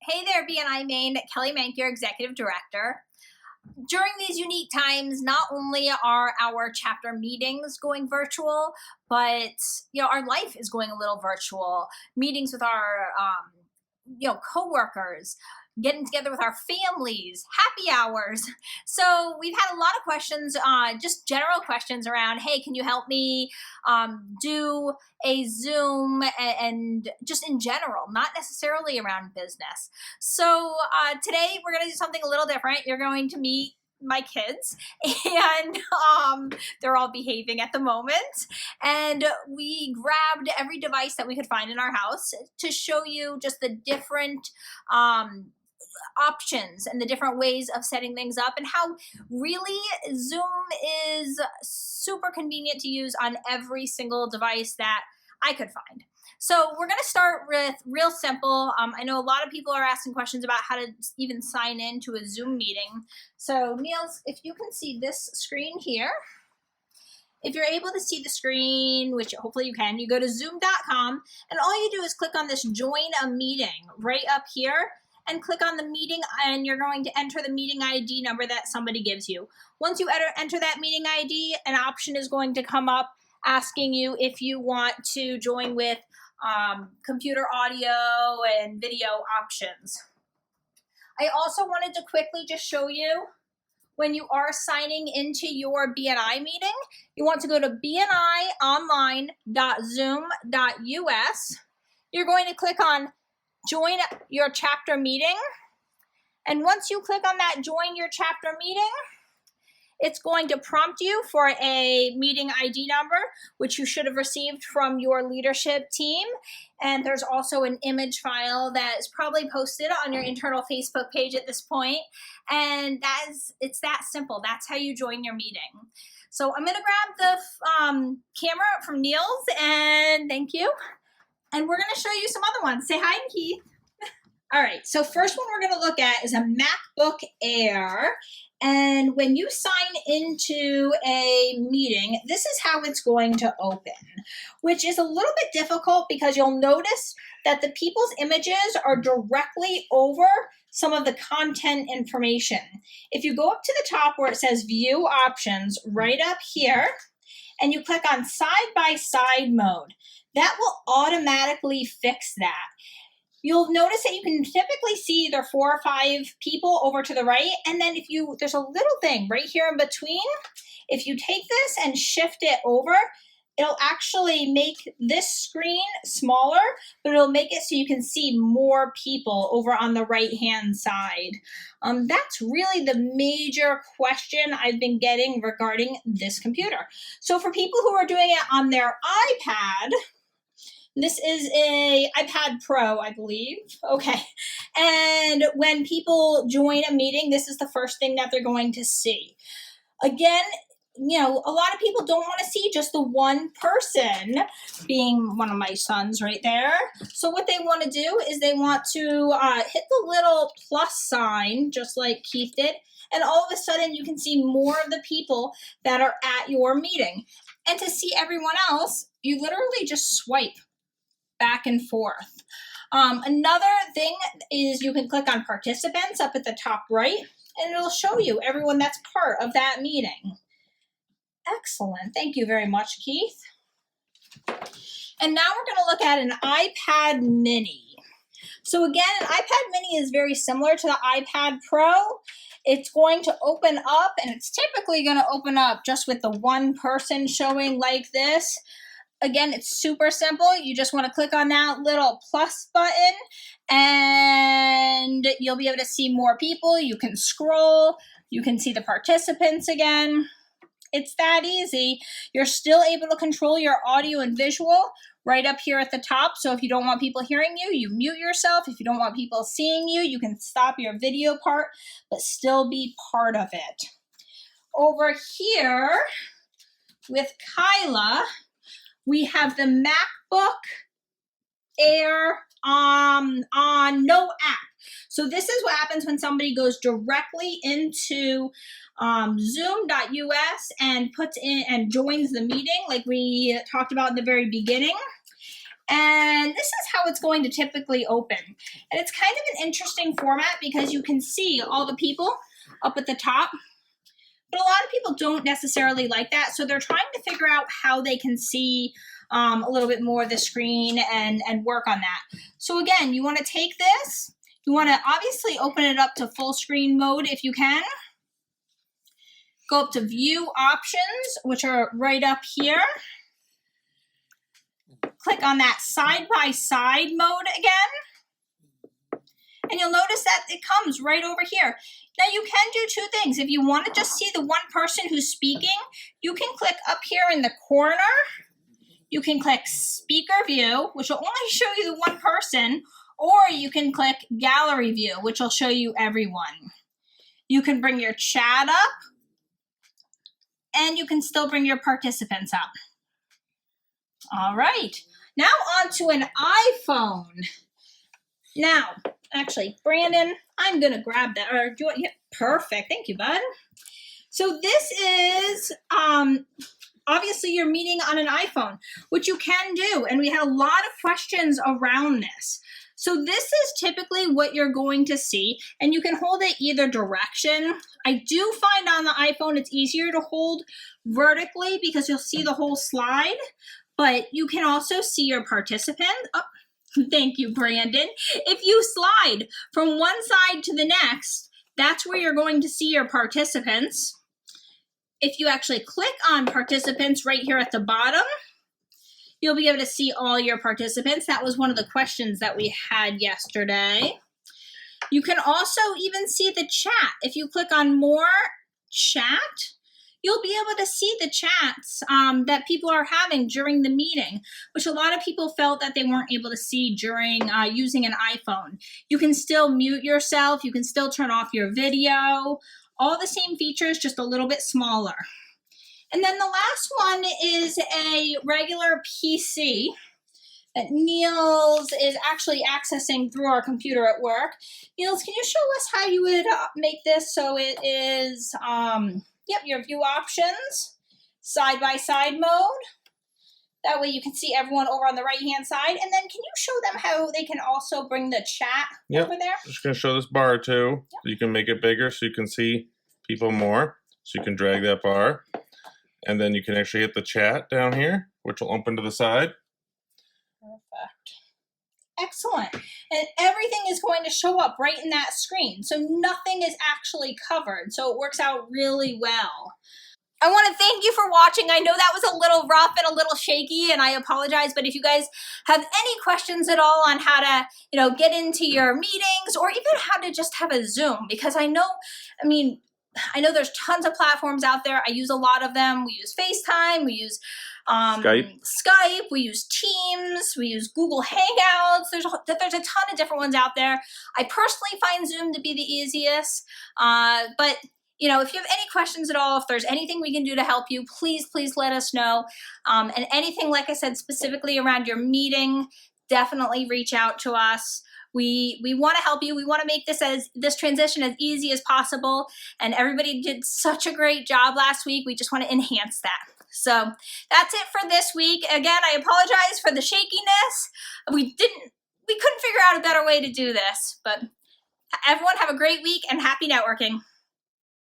Hey there, BNI Maine. Kelly Mank, your Executive Director. During these unique times, not only are our chapter meetings going virtual, but our life is going a little virtual. Meetings with our coworkers, getting together with our families, happy hours. So we've had a lot of questions, just general questions around, hey, can you help me do a Zoom and just in general, not necessarily around business. So today we're going to do something a little different. You're going to meet my kids, and they're all behaving at the moment. And we grabbed every device that we could find in our house to show you just the different options and the different ways of setting things up, and how really Zoom is super convenient to use on every single device that I could find. So we're going to start with real simple. I know a lot of people are asking questions about how to even sign in to a Zoom meeting. So Niels, if you can see this screen here, if you're able to see the screen, which hopefully you can, you go to zoom.com, and all you do is click on this join a meeting right up here and click on the meeting, and you're going to enter the meeting ID number that somebody gives you. Once you enter that meeting ID, an option is going to come up asking you if you want to join with computer audio and video options. I also wanted to quickly just show you, when you are signing into your BNI meeting, you want to go to bnionline.zoom.us. You're going to click on join your chapter meeting. And once you click on that join your chapter meeting, it's going to prompt you for a meeting ID number, which you should have received from your leadership team. And there's also an image file that is probably posted on your internal Facebook page at this point. And it's that simple. That's how you join your meeting. So I'm going to grab the camera from Niels, and thank you. And we're going to show you some other ones. Say hi, Keith. All right, so first one we're going to look at is a MacBook Air. And when you sign into a meeting, this is how it's going to open, which is a little bit difficult because you'll notice that the people's images are directly over some of the content information. If you go up to the top where it says View Options, right up here, and you click on Side-by-Side Mode, that will automatically fix that. You'll notice that you can typically see either 4 or 5 people over to the right, and then there's a little thing right here in between. If you take this and shift it over, it'll actually make this screen smaller, but it'll make it so you can see more people over on the right-hand side. That's really the major question I've been getting regarding this computer. So for people who are doing it on their iPad, this is a iPad Pro, I believe. Okay. And when people join a meeting, this is the first thing that they're going to see. Again, a lot of people don't want to see just the one person, being one of my sons right there. So what they want to do is they want to hit the little plus sign, just like Keith did, and all of a sudden you can see more of the people that are at your meeting. And to see everyone else, you literally just swipe back and forth. Another thing is you can click on participants up at the top right, and it'll show you everyone that's part of that meeting. Excellent. Thank you very much, Keith. And now we're going to look at an iPad mini. So again, an iPad mini is very similar to the iPad Pro. It's going to open up, and it's typically going to open up just with the one person showing like this. Again, it's super simple. You just want to click on that little plus button, and you'll be able to see more people. You can scroll. You can see the participants again. It's that easy. You're still able to control your audio and visual right up here at the top. So if you don't want people hearing you, you mute yourself. If you don't want people seeing you, you can stop your video part, but still be part of it. Over here with Kyla, we have the MacBook Air on no app. So this is what happens when somebody goes directly into zoom.us and puts in and joins the meeting like we talked about in the very beginning. And this is how it's going to typically open. And it's kind of an interesting format because you can see all the people up at the top. But a lot of people don't necessarily like that, so they're trying to figure out how they can see a little bit more of the screen and work on that. So again, you want to take this, you want to obviously open it up to full screen mode if you can. Go up to view options, which are right up here. Click on that side-by-side mode again. And you'll notice that it comes right over here. Now you can do two things. If you want to just see the one person who's speaking, you can click up here in the corner. You can click speaker view, which will only show you the one person, or you can click gallery view, which will show you everyone. You can bring your chat up, and you can still bring your participants up. All right, now on to an iPhone. Now, actually, Brandon, I'm gonna grab that, or do you want, yeah, perfect, thank you, bud. So this is, obviously you're meeting on an iPhone, which you can do, and we had a lot of questions around this. So this is typically what you're going to see, and you can hold it either direction. I do find on the iPhone it's easier to hold vertically because you'll see the whole slide, but you can also see your participant. Oh, thank you, Brandon. If you slide from one side to the next, that's where you're going to see your participants. If you actually click on participants right here at the bottom, you'll be able to see all your participants. That was one of the questions that we had yesterday. You can also even see the chat. If you click on more chat, you'll be able to see the chats that people are having during the meeting, which a lot of people felt that they weren't able to see during using an iPhone. You can still mute yourself. You can still turn off your video. All the same features, just a little bit smaller. And then the last one is a regular PC that Niels is actually accessing through our computer at work. Niels, can you show us how you would make this so it is, yep, your view options, side-by-side mode. That way you can see everyone over on the right-hand side. And then can you show them how they can also bring the chat over there? I'm just going to show this bar too. Yep. So you can make it bigger so you can see people more. So you can drag that bar. And then you can actually hit the chat down here, which will open to the side. Perfect. Excellent. And everything is going to show up right in that screen. So nothing is actually covered. So it works out really well. I want to thank you for watching. I know that was a little rough and a little shaky, and I apologize, but if you guys have any questions at all on how to, get into your meetings or even how to just have a Zoom, because I know there's tons of platforms out there. I use a lot of them. We use FaceTime, we use Skype, we use Teams, we use Google Hangouts. There's a ton of different ones out there. I personally find Zoom to be the easiest, but if you have any questions at all, if there's anything we can do to help you, please let us know. And anything, like I said, specifically around your meeting, definitely reach out to us. We want to help you. We want to make this transition as easy as possible. And everybody did such a great job last week. We just want to enhance that. So that's it for this week. Again, I apologize for the shakiness. We couldn't figure out a better way to do this. But everyone have a great week and happy networking.